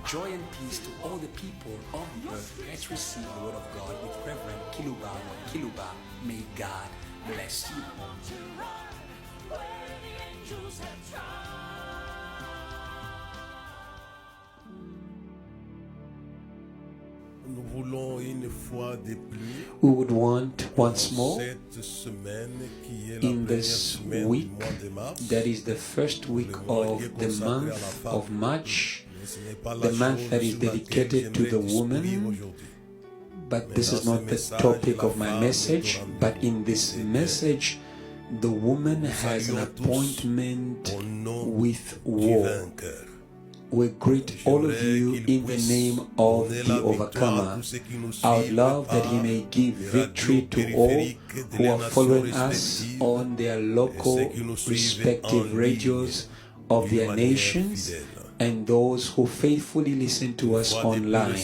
Joy and peace to all the people of the earth. Let's receive the word of God with Reverend Kiluba or Kiluba. May God bless you. Nous voulons une fois de plus, We would want once more cette semaine qui est la in première this semaine week, du mois de mars, that is the first week of the month of March, mais ce n'est pas the la month chose that is sur laquelle dedicated to j'aimerais the discourir woman. aujourd'hui. But this is not the topic of my message. But in this message, the woman has an appointment Au nom with du war. vainqueur. We greet all of you in the name of the overcomer. I would love that he may give victory to all who are following us on their local respective radios of their nations and those who faithfully listen to us online.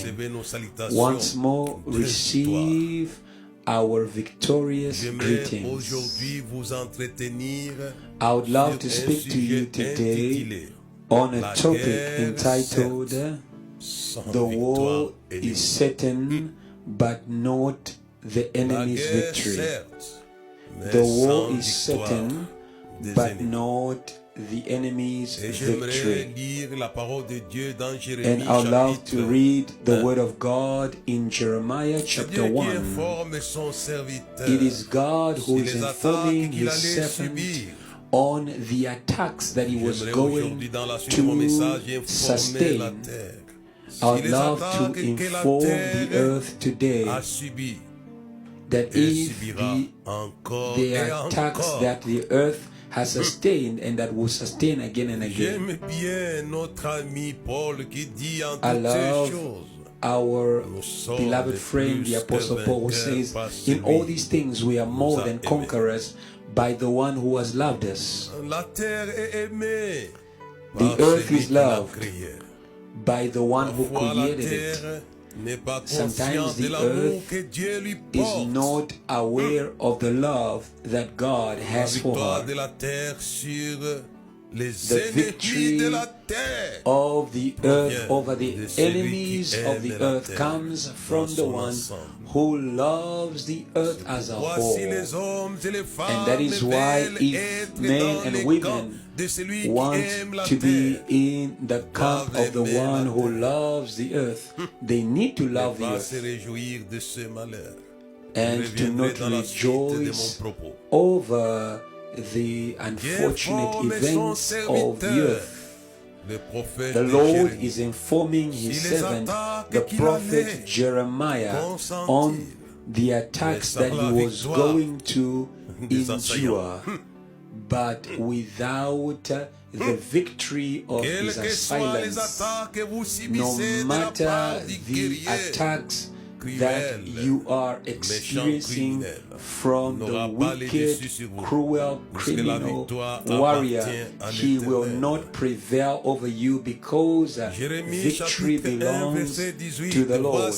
Once more, receive our victorious greetings. Aujourd'hui vous entretenir I would love to speak to you today on a topic entitled The War is Certain but Not the Enemy's Victory. The war is certain but not the enemy's victory. And I would love to read the word of God in Jeremiah chapter 1. It is God who is informing his servant on the attacks that he was going to sustain. I would love to inform the earth today that if the attacks that the earth has sustained and that will sustain again and again, I love our beloved friend, the Apostle Paul, who says, in all these things we are more than conquerors by the one who has loved us. The earth is loved by the one who created it. Sometimes the earth is not aware of the love that God has for her. The victory of the earth over the enemies of the earth comes from the one who loves the earth as a whole. And that is why if men and women want to be in the camp of the one who loves the earth, they need to love the earth and to not rejoice over the unfortunate events of the earth. The Lord is informing his servant, the prophet Jeremiah, on the attacks that he was going to endure, but without the victory of his assailants. No matter the attacks that you are experiencing from the wicked, cruel, criminal warrior, he will not prevail over you because victory belongs to the Lord.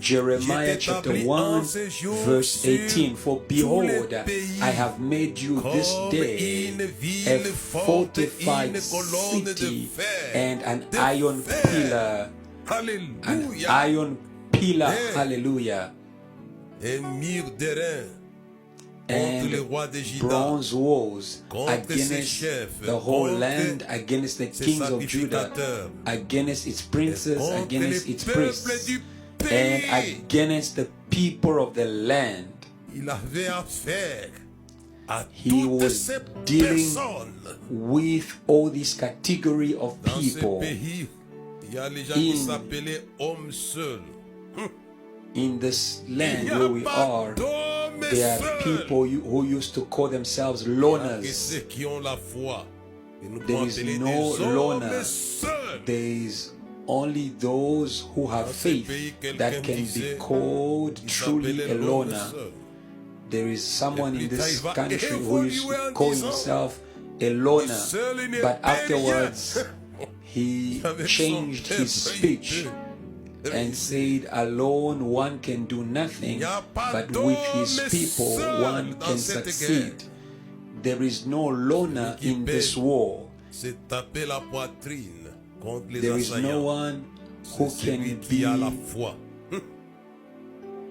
Jeremiah chapter 1 verse 18, for behold, I have made you this day a fortified city and an iron pillar, an iron pillar, hallelujah, and bronze walls against the whole land, against the kings of Judah, against its princes, against its priests, and against the people of the land. He was dealing with all this category of people. In this land where we are, there are people who used to call themselves loners. There is no loner. There is only those who have faith that can be called truly a loner. There is someone in this country who used to call himself a loner, but afterwards he changed his speech and said, alone one can do nothing, but with his people one can succeed. There is no loner in this war. There is no one who C'est can celui qui a la be foi.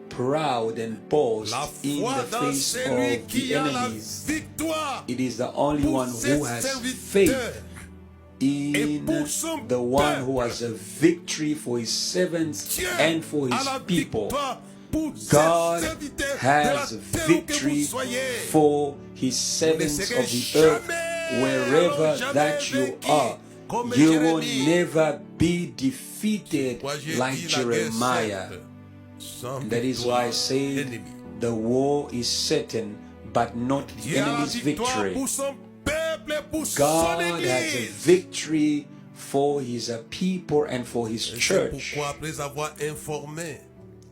proud and boast La in foi the dans face celui of the qui a la enemies. victoire. It is the only Pour one ses who has serviteurs. faith in Et pour son the one who peuple. has a victory for his servants Dieu and for a his la people. victoire pour ses God serviteurs de has la terre où que victory vous soyez. for his servants laisserez of the earth. jamais, Wherever jamais that you vaincu, are, comme you will Jérémie. never be defeated Moi, j'ai like dit, la guerre Jeremiah. certes, sans And that is why I victoire say ennemi. the war is certain, but not the Dieu a la enemy's victoire victory. pour son peuple et pour son God has a église. victory for his people and for his Et c'est church. pourquoi, après avoir informé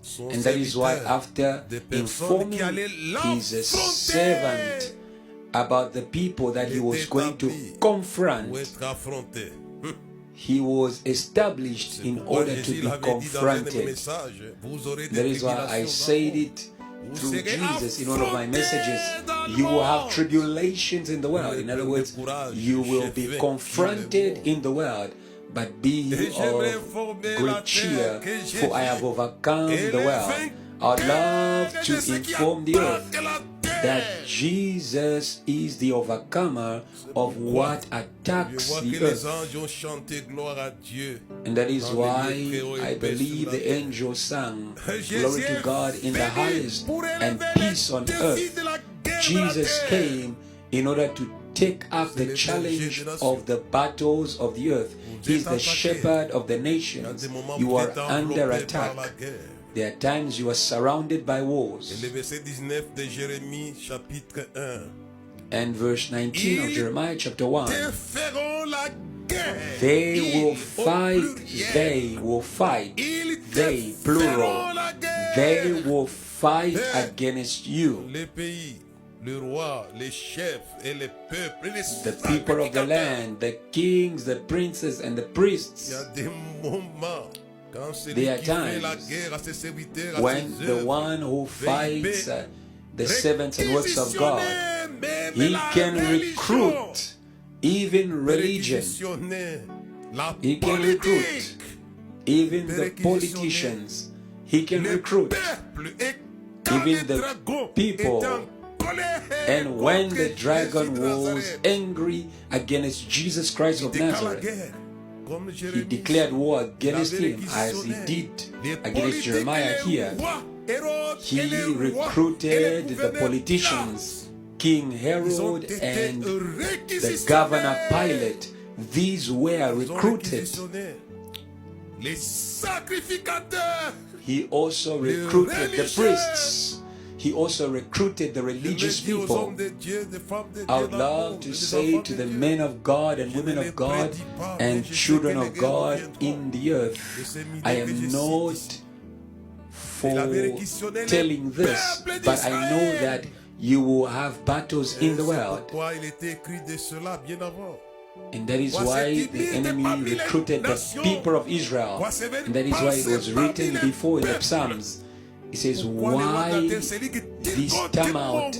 son And that is why serviteur after des personnes informing qui allaient his l'affronter servant about the people that he was going to confront, pour être affronté. he was established in Pourquoi order to Jésus be l'avait dit dans un confronted. message, vous aurez des That is why I tribulations said dans le it monde. through Vous serez Jesus in one of my affrontés messages. dans le You will have monde. tribulations in the world. In other words, you will be confronted in the world, but be of great cheer, for I have overcome the world. I'd love to inform the earth that Jesus is the overcomer of what Je attacks vois que the les earth. anges ont chanté gloire à Dieu. And that is why I believe the angels sang glory to God in the highest and peace on earth. Jesus came in order to take up the challenge of the battles of the earth. He's the shepherd of the nations. You are under attack. There are times you are surrounded by Et wars. le verset 19 de Jérémie chapitre 1. And verse 19 of Jeremiah chapter 1. Te feront la guerre. They will Ils, au fight, pluriel. they will fight, Ils te they, feront plural, la guerre. they will fight against you. Les pays, le roi, les chefs et les peuples, et les The people of the sacrificateurs. land, the kings, the princes, and the Il y priests, a des moments quand celui There are qui fait la times guerre à ses serviteurs, à when ses the œuvres, one who fights VIB, the servants and works of God, réquisitionner même he la can religion, recruit even religion, réquisitionner la he can recruit politique, even the politicians, he can le recruit. peuple. Et quand Even le the dragon people. est en colère And when the contre dragon Jésus de was Nazareth, angry against Jesus Christ il of déclare la Nazareth, guerre, comme he Jérémie. declared war against Il avait him as he réquisitionné did les against politiques Jeremiah et les here. rois, Hérode et He les rois et les recruited the gouverneurs politicians, King Ils ont Herod été and the réquisitionnés. governor Pilate. These were Ils ont recruited. réquisitionné les sacrificateurs. He also recruited the priests. He also recruited the Je religious le dis aux people. hommes de Dieu, des femmes de Dieu, I would d'amour, love to des say enfants to de the Dieu. men of God and women of God and children of God in the earth, I am not for telling this, but I know that you will have battles in the world. Pourquoi il était écrit de cela bien avant. And that is why the enemy recruited the people of Israel. And that is why it was written before in the Psalms. It says, why this turmoil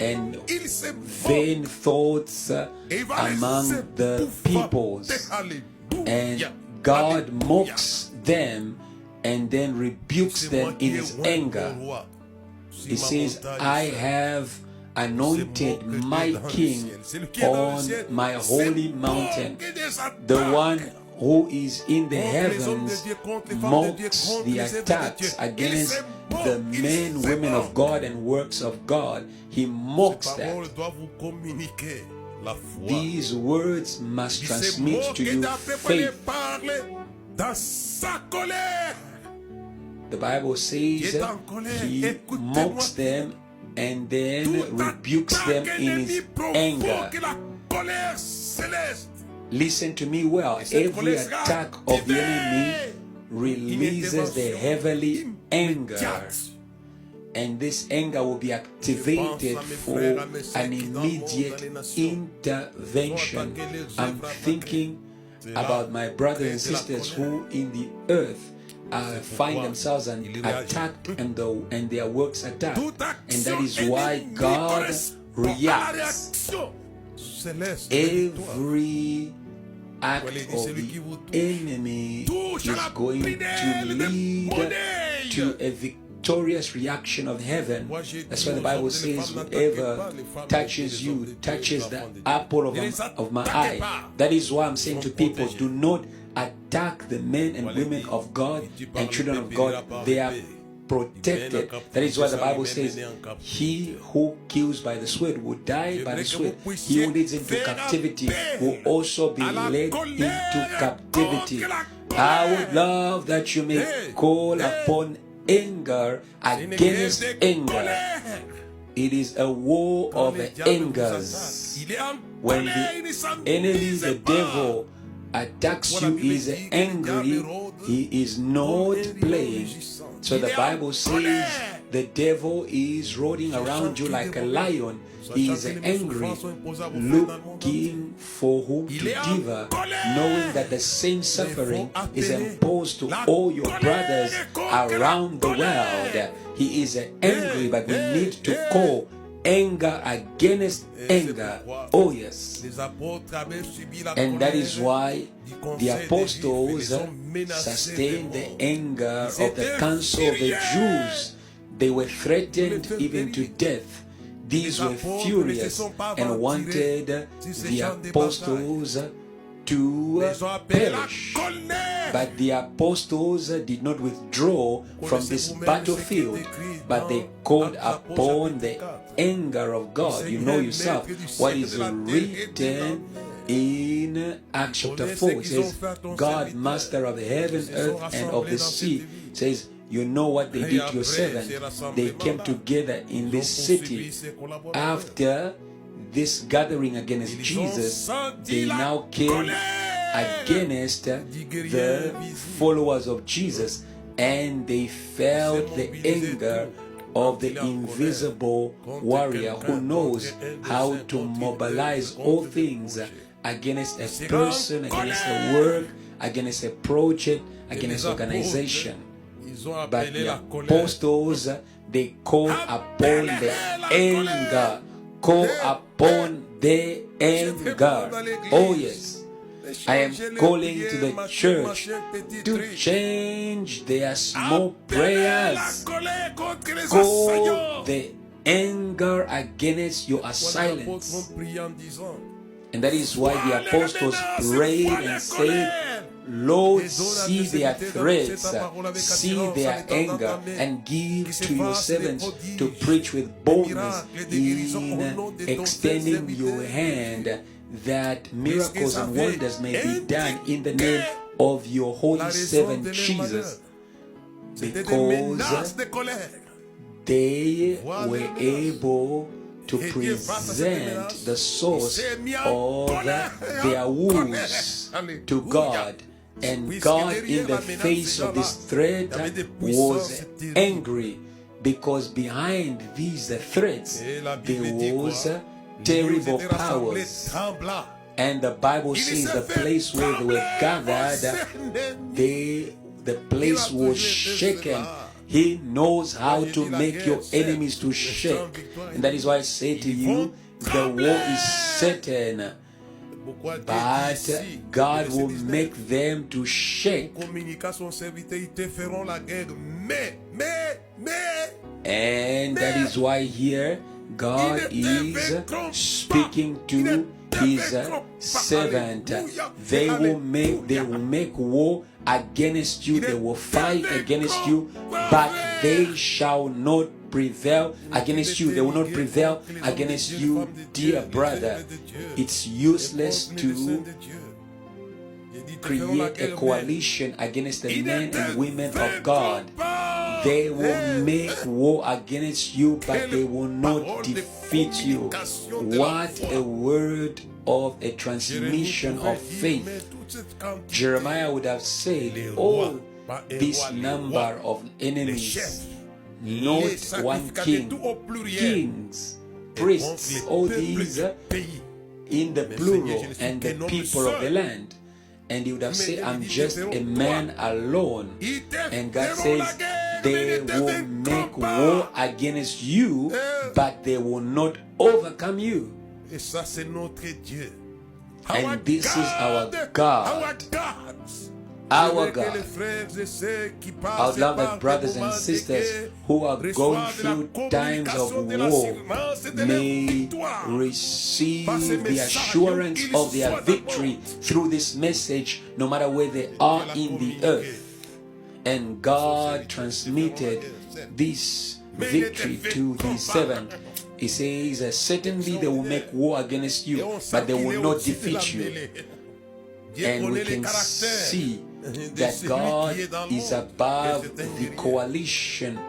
and vain thoughts among the peoples? And God mocks them and then rebukes them in his anger. He says, I have anointed my king on my holy mountain. The one who is in the heavens mocks the attacks against the men, women of God, and works of God. He mocks that. These words must transmit to you faith. The Bible says he mocks them and then rebukes them in his anger. Listen to me well. Every attack of the enemy releases the heavenly anger. And this anger will be activated for an immediate intervention. I'm thinking about my brothers and sisters who in the earth find themselves attacked and their works attacked. And that is why God reacts. Every act of the enemy is going to lead to a victorious reaction of heaven. That's why the Bible says, whoever touches you touches the apple of my eye. That is why I'm saying to people, do not attack the men and women of God and children of God. They are protected. That is why the Bible says, he who kills by the sword will die by the sword. He who leads into captivity will also be led into captivity. I would love that you may call upon anger against anger. It is a war of angers. When the enemy, the devil, attacks you, he is angry, he is not playing. So the Bible says the devil is roaring around you like a lion. He is angry, looking for whom to devour, knowing that the same suffering is imposed to all your brothers around the world. He is angry, but we need to call anger against anger. Oh yes. And that is why the apostles sustained the anger of the council of the Jews. They were threatened even to death. These were furious and wanted the apostles to perish. But the apostles did not withdraw from this battlefield, but they called upon the anger of God. You know yourself what is written in Acts chapter 4. It says, God, master of heaven, earth, and of the sea, says, you know what they did to your servant. They came together in this city. After this gathering against Jesus, they now came against the followers of Jesus, and they felt the anger of the invisible warrior who knows how to mobilize all things against a person, against a work, against a project, against organization. But the apostles, they call upon the anger. Call upon the anger. Oh yes. I am calling to the church to change their small prayers. Call the anger against your assailants. And that is why the apostles prayed and said, Lord, see their threats, see their anger, and give to your servants to preach with boldness in extending your hand, that miracles and wonders may be done in the name of your holy servant Jesus. Because they were able to present the source of their wounds to God. And God, in the face of this threat, was angry, because behind these threats there was terrible powers. And the Bible says the place where they were gathered, the place was shaken. He knows how to make your enemies to shake. And that is why I say to you, the war is certain, but God will make them to shake. And that is why here God is speaking to his servant. They will make war against you, they will fight against you, but they shall not prevail against you. They will not prevail against you, dear brother. It's useless to create a coalition against the men and women of God. They will make war against you, but they will not defeat you. What a word of a transmission of faith. Jeremiah would have said, oh, this number of enemies, not one king, kings, priests, all these in the plural, and the people of the land. And he would have said, I'm just a man alone. And God says, they will make war against you, but they will not overcome you. And this is our God. Our God. I would love that brothers and sisters who are going through times of war may receive the assurance of their victory through this message, no matter where they are in the earth. And God transmitted this victory to His servant. He says, certainly they will make war against you, but they will not defeat you. And we can see that God is above the coalition,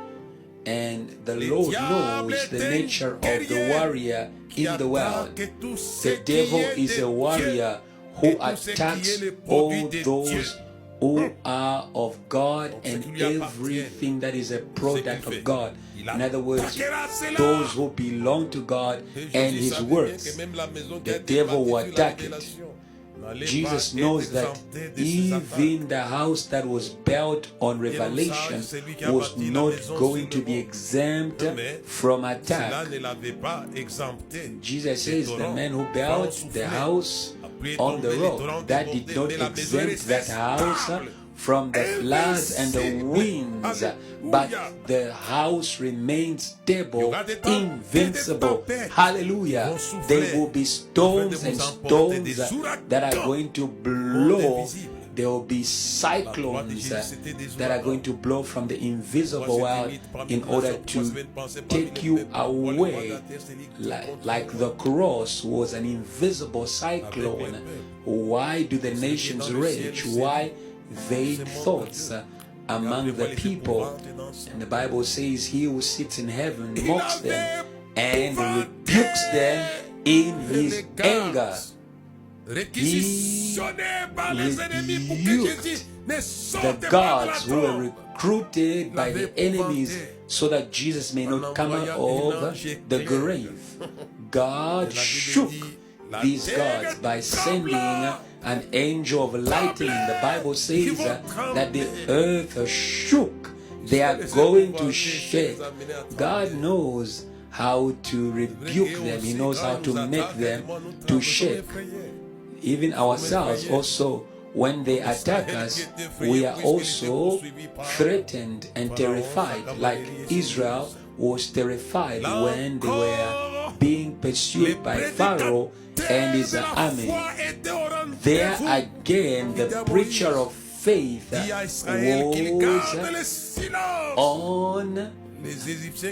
and the Lord knows the nature of the warrior in the world. The devil is a warrior who attacks all those who are of God and everything that is a product of God. In other words, those who belong to God and His works. The devil will attack it. Jesus knows that even the house that was built on revelation was not going to be exempt from attack. Jesus says the man who built the house on the rock, that did not exempt that house from the floods and the winds, but the house remains stable, invincible. Hallelujah. There will be storms and storms that are going to blow. There will be cyclones that are going to blow from the invisible world in order to take you away, like the cross was an invisible cyclone. Why do the nations rage? Why vain thoughts among the people? And the Bible says he who sits in heaven mocks them and rebukes them in his anger. He rebuked the gods who were recruited by the enemies so that Jesus may not come out of the grave. God shook these gods by sending an angel of lightning. The Bible says that the earth shook. They are going to shake. God knows how to rebuke them. He knows how to make them to shake. Even ourselves also, when they attack us, we are also threatened and terrified, like Israel was terrified when they were being pursued by Pharaoh and his army. There again, the preacher of faith was on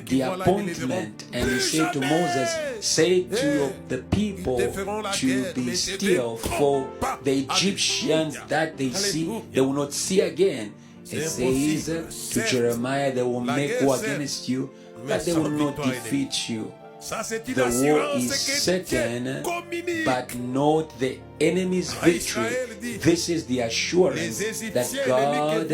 the appointment, and he said to Moses, say to the people to be still, for the Egyptians that they see, they will not see again. It says to Jeremiah, they will make war against you, but they will not defeat you. The war is certain, but not the enemy's victory. This is the assurance that God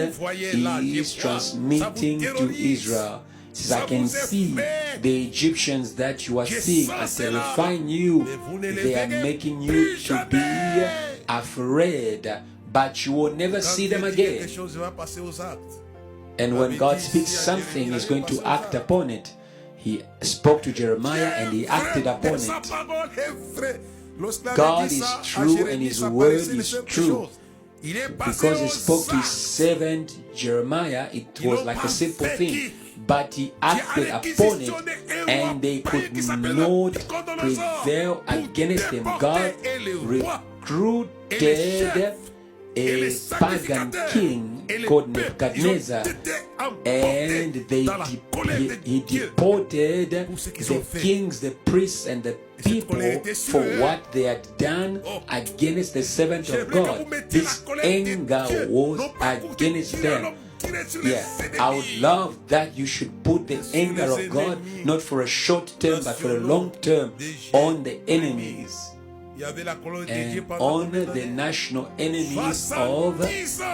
is transmitting to Israel. Says, I can see the Egyptians that you are seeing are terrifying you. They are making you to be afraid, but you will never see them again. And when God speaks something, He's going to act upon it. He spoke to Jeremiah and he acted upon it. God is true and His word is true. Because He spoke to His servant Jeremiah, it was like a simple thing. But He acted upon it and they could not prevail against Him. God recruited a pagan king called Nebuchadnezzar, and he deported the kings, the priests, and the people for what they had done against the servant of God. This anger was against them. Yeah, I would love that you should put the anger of God not for a short term but for a long term on the enemies and on the national enemies of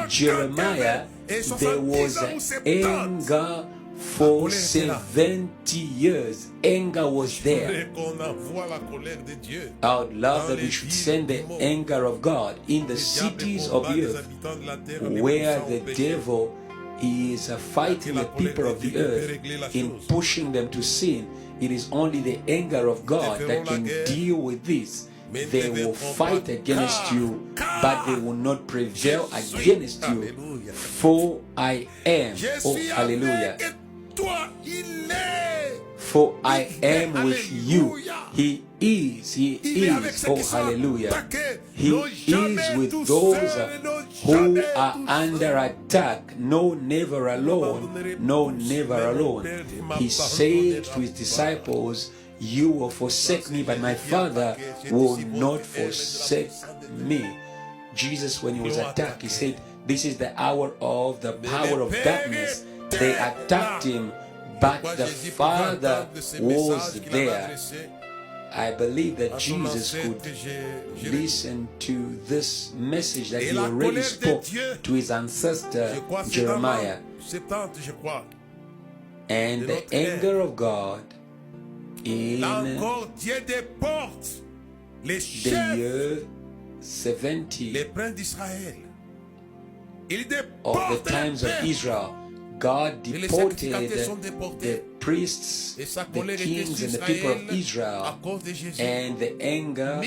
Jeremiah. There was anger for 70 years. Anger was there. I would love that we should send the anger of God in the cities of the earth where the devil is fighting the people of the earth in pushing them to sin. It is only the anger of God that can deal with this. They will fight against you, but they will not prevail against you. For I am, oh hallelujah, for I am with you. He is, oh hallelujah. He is with those who are under attack. No, never alone. No, never alone. He said to his disciples, you will forsake me, but my Father will not forsake me. Jesus, when he was attacked, he said, this is the hour of the power of darkness. They attacked him, but the Father was there. I believe that Jesus could listen to this message that he already spoke to his ancestor Jeremiah. And the anger of God in the year 70 of the times of Israel, God deported the priests, the kings, and the people of Israel, and the anger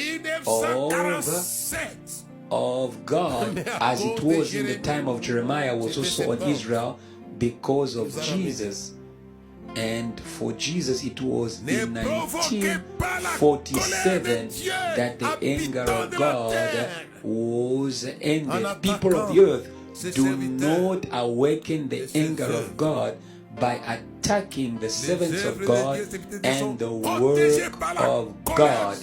of God, as it was in the time of Jeremiah, was also on Israel because of Jesus. And for Jesus, it was in 1947 that the anger of God was ended. People of the earth, do not awaken the anger of God by attacking the servants of God and the work of God.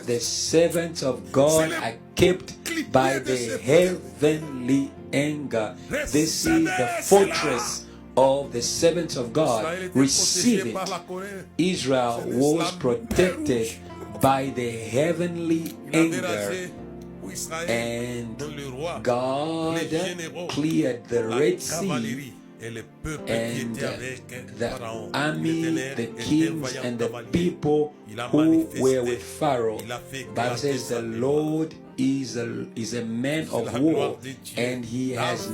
The servants of God are kept by the heavenly anger. This is the fortress of the servants of God. Receive it. Israel was protected by the heavenly anger, and God cleared the Red Sea, and the army, the kings, and the people who were with Pharaoh. Bible says the Lord is a man of war, and he has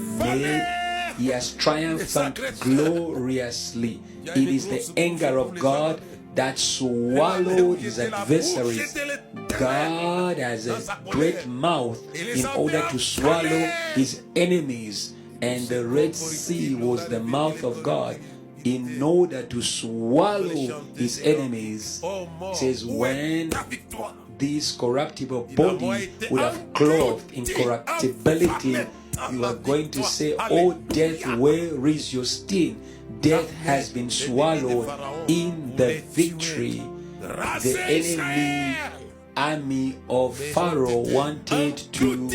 triumphed gloriously. It is the anger of God that swallowed his adversaries. God has a great mouth in order to swallow his enemies, and the Red Sea was the mouth of God in order to swallow his enemies. It says, when this corruptible body would have clothed incorruptibility, you are going to say, oh death, where is your sting? Death has been swallowed in the victory. The enemy army of Pharaoh wanted to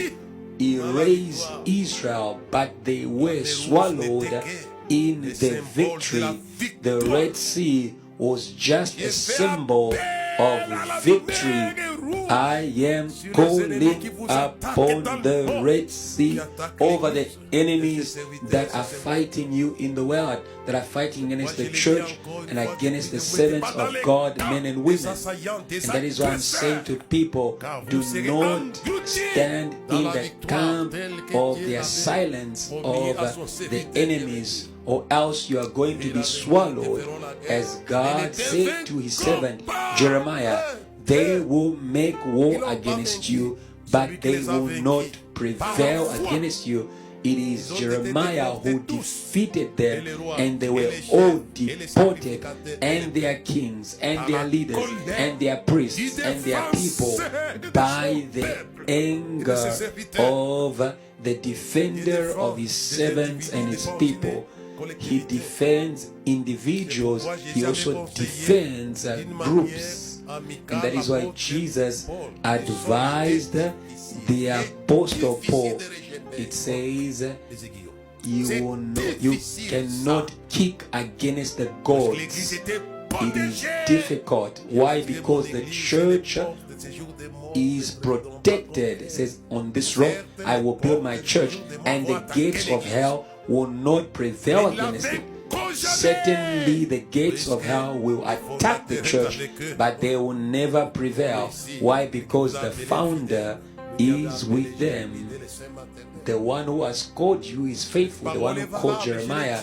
erase Israel, but they were swallowed in the victory. The Red Sea was just a symbol of victory. I am calling upon the Red Sea over the enemies that are fighting you in the world, that are fighting against the church and against the servants of God, men and women. And that is why I'm saying to people, do not stand in the camp of the assailants of the enemies, or else you are going to be swallowed. As God said to his servant Jeremiah, they will make war against you, but they will not prevail against you. It is Jeremiah who defeated them, and they were all deported, and their kings, and their leaders, and their priests, and their people, by the anger of the defender of his servants and his people. He defends individuals, he also defends groups. And that is why Jesus advised the Apostle Paul. It says, you cannot kick against the gods. It is difficult. Why? Because the church is protected. It says, on this rock I will build my church, and the gates of hell will not prevail against it. Certainly the gates of hell will attack the church, but they will never prevail. Why? Because the founder, is with them. The one who has called you is faithful. The one who called Jeremiah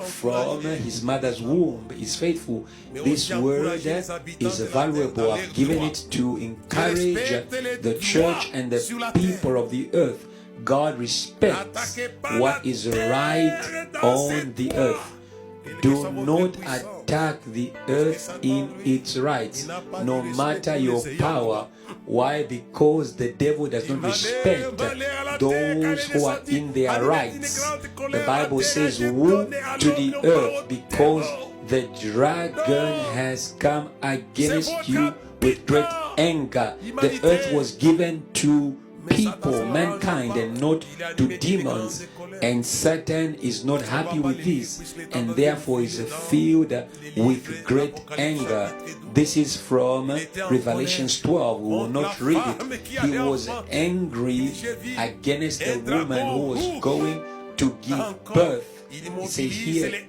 from his mother's womb is faithful. This word is valuable. I've given it to encourage the church and the people of the earth. God respects what is right on the earth. Do not attack the earth in its rights, no matter your power. Why? Because the devil does not respect those who are in their rights. The Bible says, woe to the earth, because the dragon has come against you with great anger. The earth was given to people, mankind, and not to demons. And Satan is not happy with this, and therefore is filled with great anger. This is from Revelations 12. We will not read it. He was angry against the woman who was going to give birth. He says here,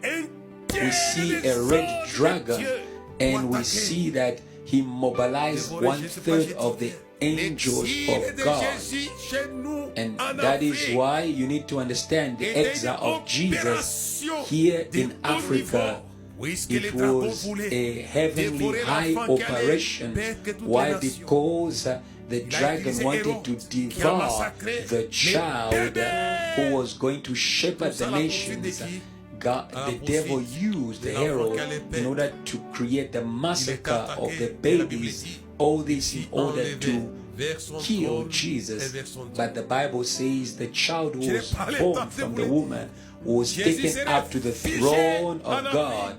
we see a red dragon, and we see that he mobilized 1/3 of the angels of God. And that is why you need to understand the exile of Jesus here in Africa. It was a heavenly high operation. Why? Because the dragon wanted to devour the child who was going to shepherd the nations. God, the devil used Herod in order to create the massacre of the babies. All this in order to kill Jesus. But the Bible says the child who was born from the woman was taken up to the throne of God.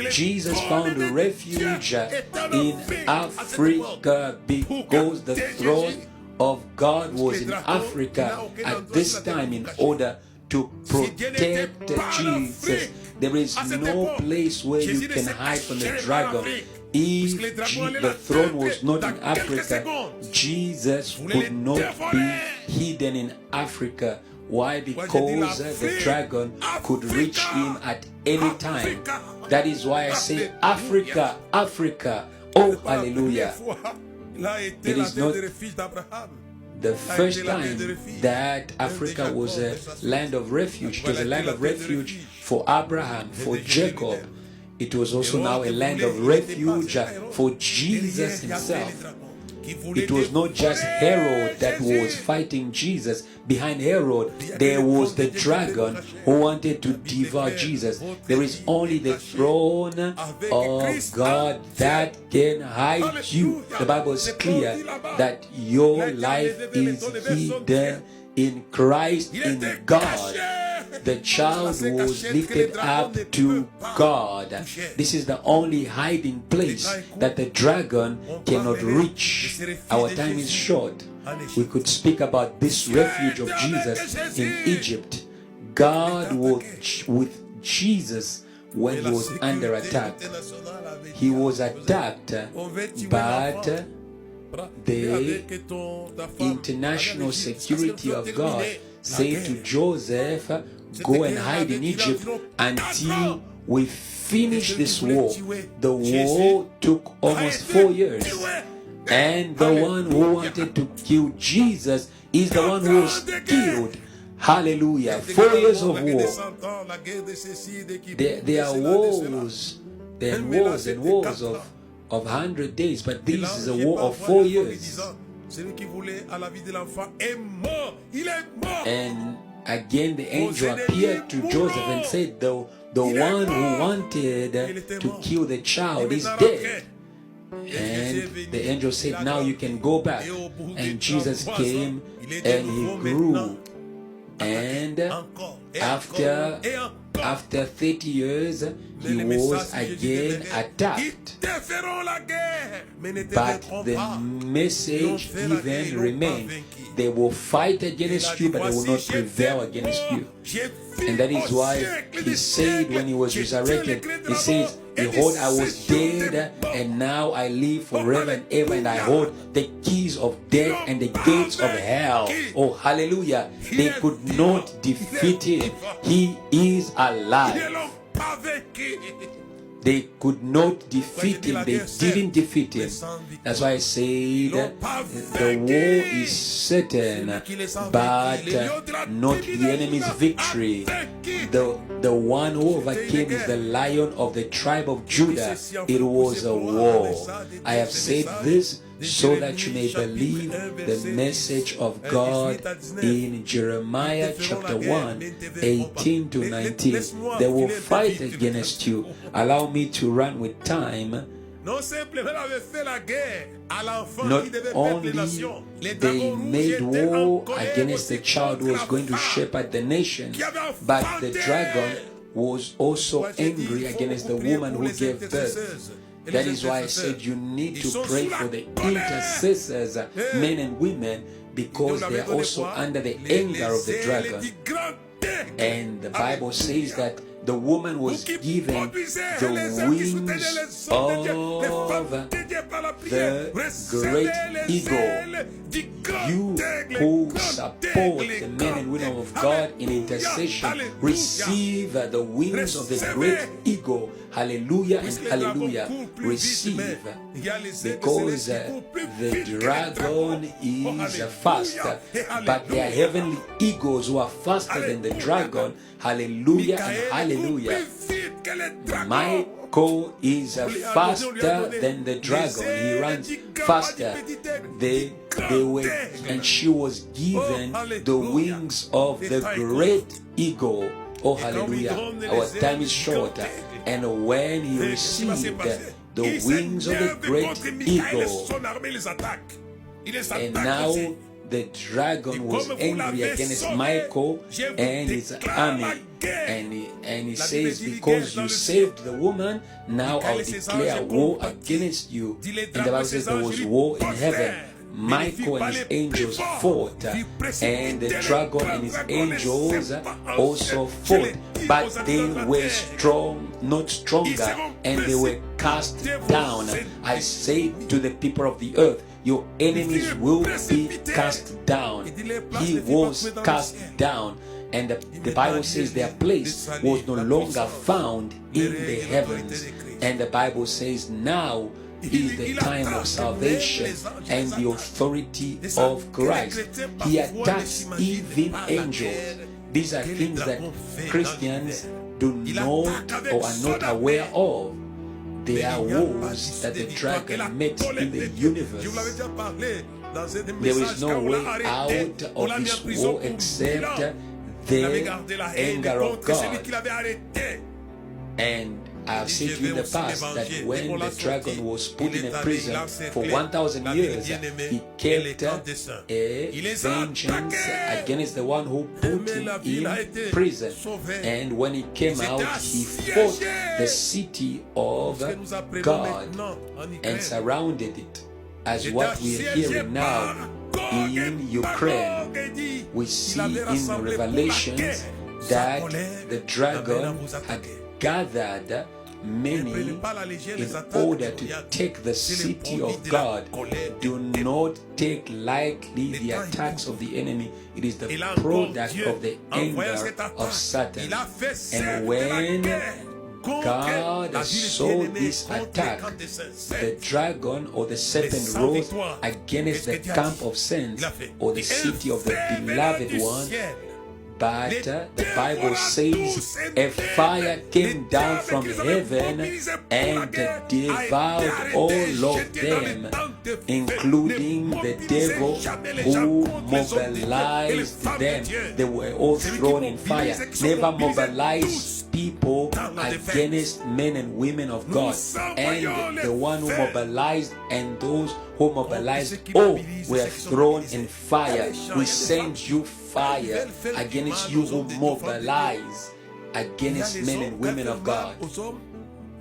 Jesus found refuge in Africa because the throne of God was in Africa at this time in order to protect Jesus. There is no place where you can hide from the dragon. If the throne was not in Africa, Jesus would not be hidden in Africa. Why? Because the dragon could reach him at any time. That is why I say Africa, Africa. Oh, hallelujah. It is not the first time that Africa was a land of refuge. It was a land of refuge for Abraham, for Jacob. It was also now a land of refuge for Jesus himself. It was not just Herod that was fighting Jesus. Behind Herod, there was the dragon who wanted to devour Jesus. There is only the throne of God that can hide you. The Bible is clear that your life is hidden in Christ, in God. The child was lifted up to God. This is the only hiding place that the dragon cannot reach. Our time is short. We could speak about this refuge of Jesus in Egypt. God was with Jesus when he was under attack. He was attacked, but the international security of God said to Joseph, go and hide in Egypt until we finish this war. The war took almost 4 years. And the one who wanted to kill Jesus is the one who was killed. Hallelujah. 4 years of war. There are wars. There are wars and wars of 100 days. But this is a war of 4 years. And again the angel appeared to Joseph and said, the one who wanted to kill the child is dead. And the angel said, now you can go back. And Jesus came and he grew. And after 30 years, he was again attacked. But the message even remained. They will fight against you, but they will not prevail against you. And that is why he said when he was resurrected, he says, behold, I was dead, and now I live forever and ever, and I hold the keys of death and the gates of hell. Oh, hallelujah. They could not defeat him. He is alive. They could not defeat him. They didn't defeat him. That's why I said the war is certain, but not the enemy's victory. The one who overcame is the Lion of the tribe of Judah. It was a war. I have said this so that you may believe the message of God in Jeremiah chapter 1, 18 to 19. They will fight against you. Allow me to run with time. Not only they made war against the child who was going to shepherd the nation, but the dragon was also angry against the woman who gave birth. That is why I said you need to pray for the intercessors, men and women, because they are also under the anger of the dragon. And the Bible says that the woman was given the wings of the great eagle. You who support the men and women of God in intercession, receive the wings of the great eagle. Hallelujah and hallelujah. Receive, because the dragon is fast, but there are heavenly eagles who are faster than the dragon. Hallelujah and hallelujah. Michael is faster than the dragon. He runs faster. They were, and she was given the wings of the great eagle. Oh hallelujah. Our time is short. And when he received the wings of the great eagle, and now the dragon was angry against Michael and his army. And he says, because you saved the woman, now I'll declare war against you. And the Bible says there was war in heaven. Michael and his angels fought, and the dragon and his angels also fought, but they were strong, not stronger, and they were cast down. I say to the people of the earth, your enemies will be cast down. He was cast down, and the Bible says their place was no longer found in the heavens. And the Bible says now is the time of salvation and the authority of Christ. He attacks even angels. These are things that Christians do not or are not aware of. They are wars that the dragon met in the universe. There is no way out of this war except the anger of God. And I have said to you in the past that when the dragon was put in a prison for 1,000 years, he kept a vengeance against the one who put him in prison. And when he came out, he fought the city of God and surrounded it, as what we are hearing now in Ukraine. We see in Revelations that the dragon had gathered many in order to take the city of God. Do not take lightly the attacks of the enemy. It is the product of the anger of Satan. And when God saw this attack, the dragon or the serpent rose against the camp of saints or the city of the beloved one. But the Bible says a fire came down from heaven and devoured all of them, including the devil who mobilized them. They were all thrown in fire. Never mobilize people against men and women of God. And the one who mobilized and those who mobilized all were thrown in fire. We send you fire against you who mobilize against men and women of God.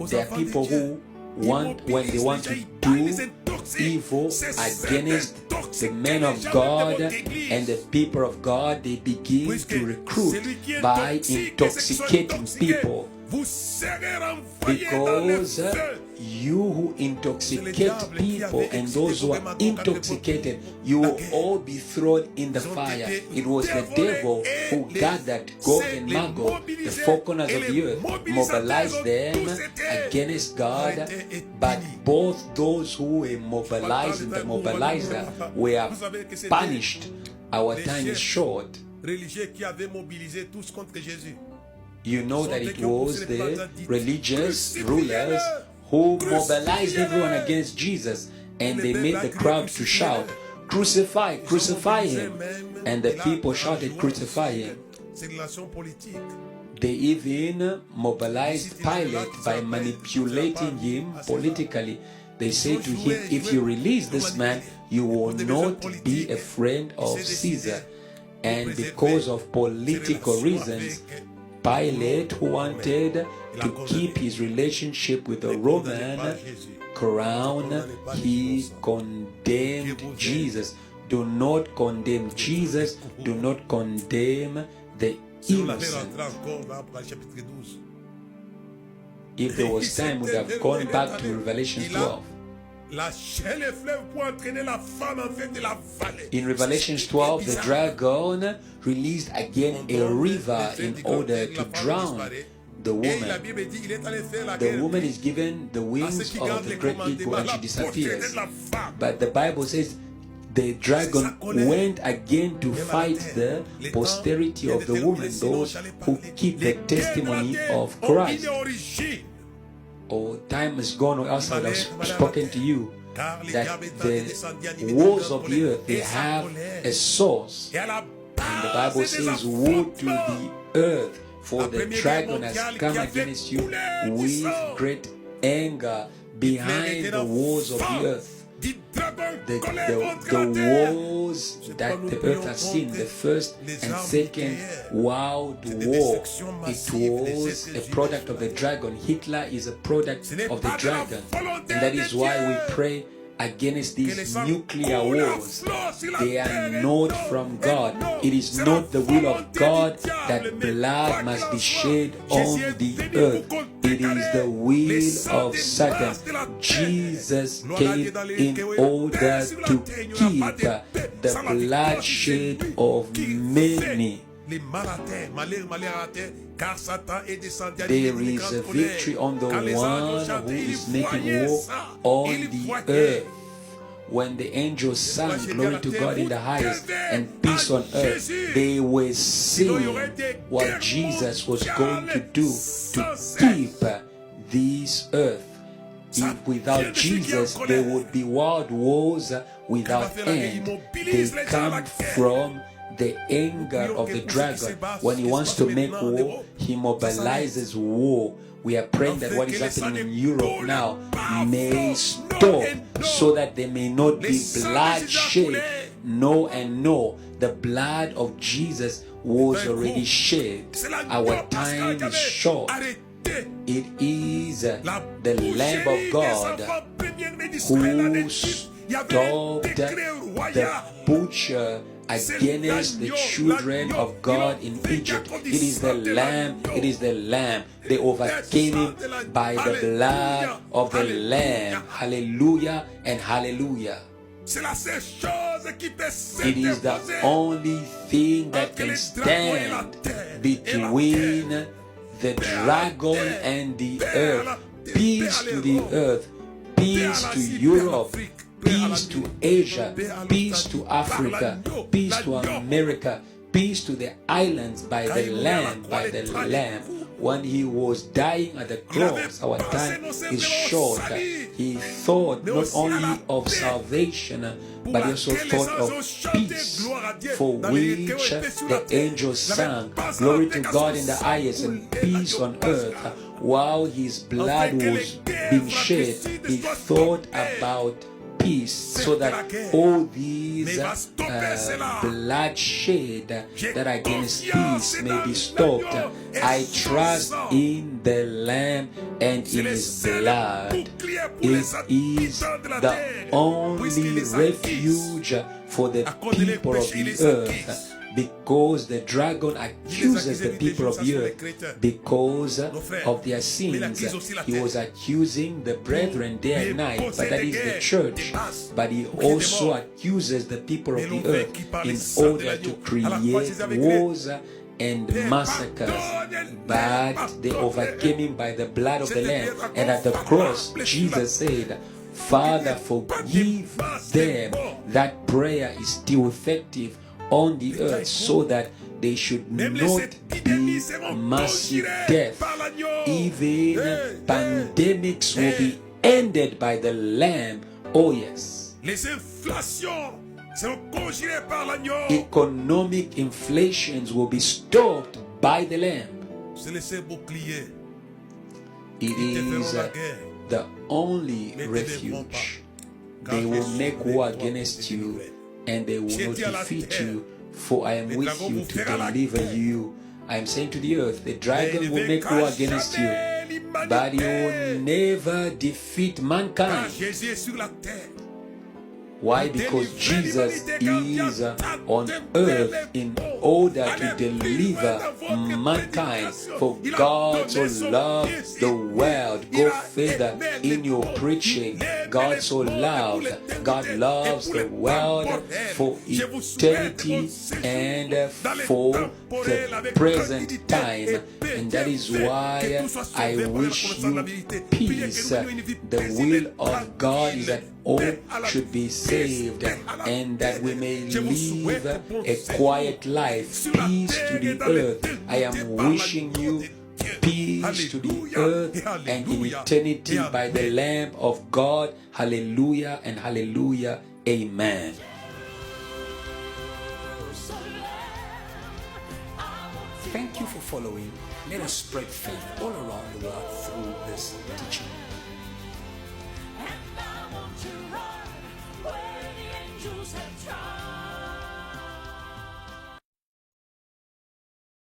There are people who want, when they want to do evil against the men of God and the people of God, they begin to recruit by intoxicating people. vous serez renvoyés dans le Because feu. you who intoxicate people and those who are intoxicated, you will all be thrown in the fire. It was the devil who gathered Gog and Magog, the four corners of the earth, mobilized them against God, but both those who were mobilized and the mobilizer were punished. Our time is short. Religieux qui avaient mobilisé tous contre Jésus. You know that it was the religious rulers who mobilized everyone against Jesus, and they made the crowd to shout, "Crucify, crucify him." And the people shouted, "Crucify him." They even mobilized Pilate by manipulating him politically. They said to him, "If you release this man, you will not be a friend of Caesar." And because of political reasons, Pilate, who wanted to keep his relationship with the Roman crown, he condemned Jesus. Do not condemn Jesus. Do not condemn the innocent. If there was time, we would have gone back to Revelation 12. In Revelation 12, the dragon released again a river in order to drown the woman. The woman is given the wings of the great eagle and she disappears. But the Bible says the dragon went again to fight the posterity of the woman, those who keep the testimony of Christ. Oh, time is gone, or else I would have spoken to you that the walls of the earth, they have a source. And the Bible says, "Woe to the earth, for the dragon has come against you with great anger behind the walls of the earth." The wars that the earth has seen, the first and second world war, it was a product of the dragon. Hitler is a product of the dragon. And that is why we pray against these nuclear wars. They are not from God. It is not the will of God that blood must be shed on the earth. It is the will of Satan. Jesus came in order to keep the bloodshed of many. There is a victory on the one who is making war on the earth. When the angels sang glory to God in the highest and peace on earth, they were seeing what Jesus was going to do to keep this earth. If without Jesus there would be world wars without end. They come from the anger of the dragon. When he wants to make war, he mobilizes war. We are praying that what is happening in Europe now may stop, so that there may not be bloodshed. No and no, the blood of Jesus was already shed. Our time is short. It is the Lamb of God who stopped the butcher against the children of God in Egypt. It is the Lamb. It is the Lamb. They overcame him by the blood of the Lamb. Hallelujah and hallelujah. It is the only thing that can stand between the dragon and the earth. Peace to the earth. Peace to Europe. Peace to Asia, peace to Africa, peace to America, peace to the islands by the Lamb, by the Lamb. When he was dying at the cross, our time is short. He thought not only of salvation, but he also thought of peace, for which the angels sang, "Glory to God in the highest and peace on earth." While his blood was being shed, he thought about peace, so that all these bloodshed that are against peace may be stopped. I trust in the Lamb and in his blood. It is the only refuge for the people of the earth, because the dragon accuses the people of the earth because of their sins. He was accusing the brethren day and night, but that is the church. But he also accuses the people of the earth in order to create wars and massacres, but they overcame him by the blood of the Lamb. And at the cross, Jesus said, Father, forgive them. That prayer is still effective on the earth, so that they should not be massive death. Even pandemics will be ended by the Lamb. Oh yes. Economic inflations will be stopped by the Lamb. It is the only refuge. They will make war against you, and they will not defeat you, for I am with you to deliver you. I am saying to the earth, the dragon will make war against you, but he will never defeat mankind. Why? Because Jesus is on earth in order to deliver mankind. For God so loved the world. Go further in your preaching. God so loved. God loves the world for eternity and for the present time. And that is why I wish you peace. The will of God is that all should be saved, and that we may live a quiet life. Peace to the earth. I am wishing you peace to the earth and in eternity by the Lamb of God. Hallelujah and hallelujah. Amen. Thank you for following. Let us spread faith all around the world through this teaching.